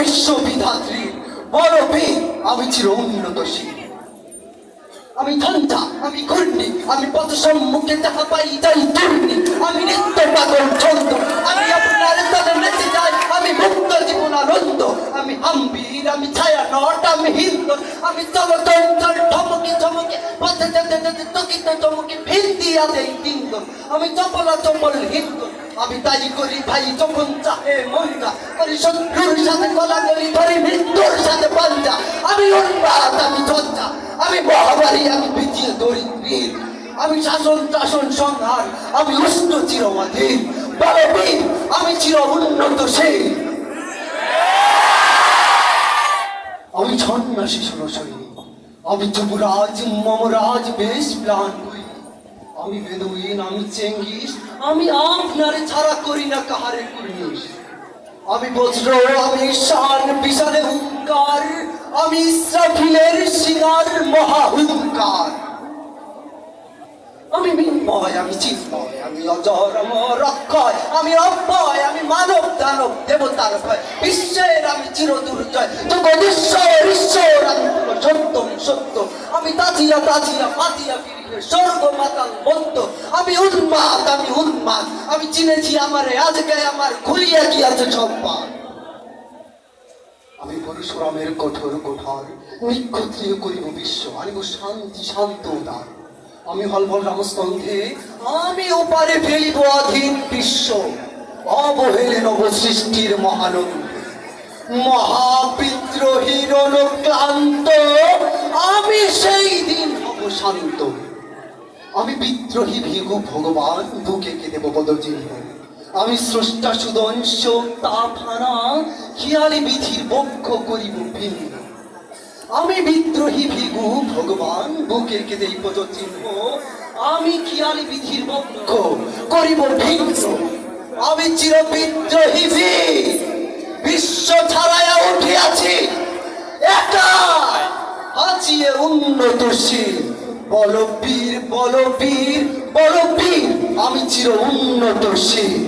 বিশ্ববিধাত্রী বড় বীর, আমি চির উন্নতশীল। আমি ঠান্ডা, আমি ঘূর্ণি, আমি পথ সম্মুখে যাহা পাই যাই দুর্নি। আমি নিত্য পাগল ছন্দ, আমি আপনার তালে নেচে যাই, আমি মুক্ত জীবন আনন্দ। আমি হাম্বির, আমি ছায়া নট, আমি হিন্দর, আমি চলচঞ্চল ঠমকে ঠমকে পথে যেতে যেতে চকিত চমকে ভিড় দিয়া দেই দিন্দর। আমি চপলা চপল হিন্দর, আমি তাই করি ভাই যখন চাহে মনটা, করি শত্রুর সাথে গলাগলি, ধরি মৃত্যুর সাথে পাঞ্জা। আমি উন্মাদ, আমি চর্চা, আমি মহামারী, আমি বিচিয়ে দরিদ্রীর, আমি শাসন শাসন সংহার, আমি উষ্ণ চিরমাধীর। বড় বীর, আমি চির উন্নতশীল। আমি সন্ন্যাসী সরসরী, আমি যুবরাজ মমরাজ বেশ প্রাণ করি। আমি বেদুইন, আমি চেঙ্গিস, আমি আপনারে ছাড়া করি না কাহারে কুর্নিশ। আমি বজ্র, আমি শান বিশালে হুঙ্কার, আমি ইসরাফিলের সিঙ্গার মহা হুঙ্কার। আমি মিন্ময়, আমি চিন্ময়, আমি অজর অমর অক্ষয়, আমি অব্যয়, আমি মানব দানব দেবতার ভয়। বিশ্বের আমি চির দুর্জয়, জগদীশ্বর ঈশ্বর, আমি সত্যম সত্য। আমি তাজিয়া তাজিয়া পাতিয়া ফিরিয়ে স্বর্গ মাতাল মত্ত। আমি উন্মাদ, আমি উন্মাদ, আমি চিনেছি আমারে, আজকে আমার খুলিয়া গিয়াছে সম্পাদ। আমি পরশুরামের কঠোর কোঠার, নিক্ষত্রিয় করিব বিশ্ব, আনিব শান্তি শান্ত উদার। আমি হলবল রামস্কন্ধে, আমি ওপারে ফেলিব অধীন বিশ্ব, অবহেলে নব সৃষ্টির মহানন্দ। মহাবিদ্রোহীর অনুক্লান্ত, আমি সেই দিন হব শান্ত। আমি বিদ্রোহী ভিগু ভগবান, বুকে কেঁদেব পদচিহ্ন। আমি স্রষ্টা সুদংশ তাপহারা, খেয়ালি বিধির বক্ষ করিব ভিন্ন। আমি বিদ্রোহী ভিগু ভগবান, বুকে কেঁদে পদচিহ্ন। আমি খেয়ালি বিধির বক্ষ করিব ভিন্ন। আমি চির বিদ্রোহী বীর, বিশ্ব ছাড়াইয়া উঠিয়াছি একাই, হাঁচিয়ে উন্নতশীল। বল বীর, বল বীর, বল বীর, আমি চির উন্নতশীল।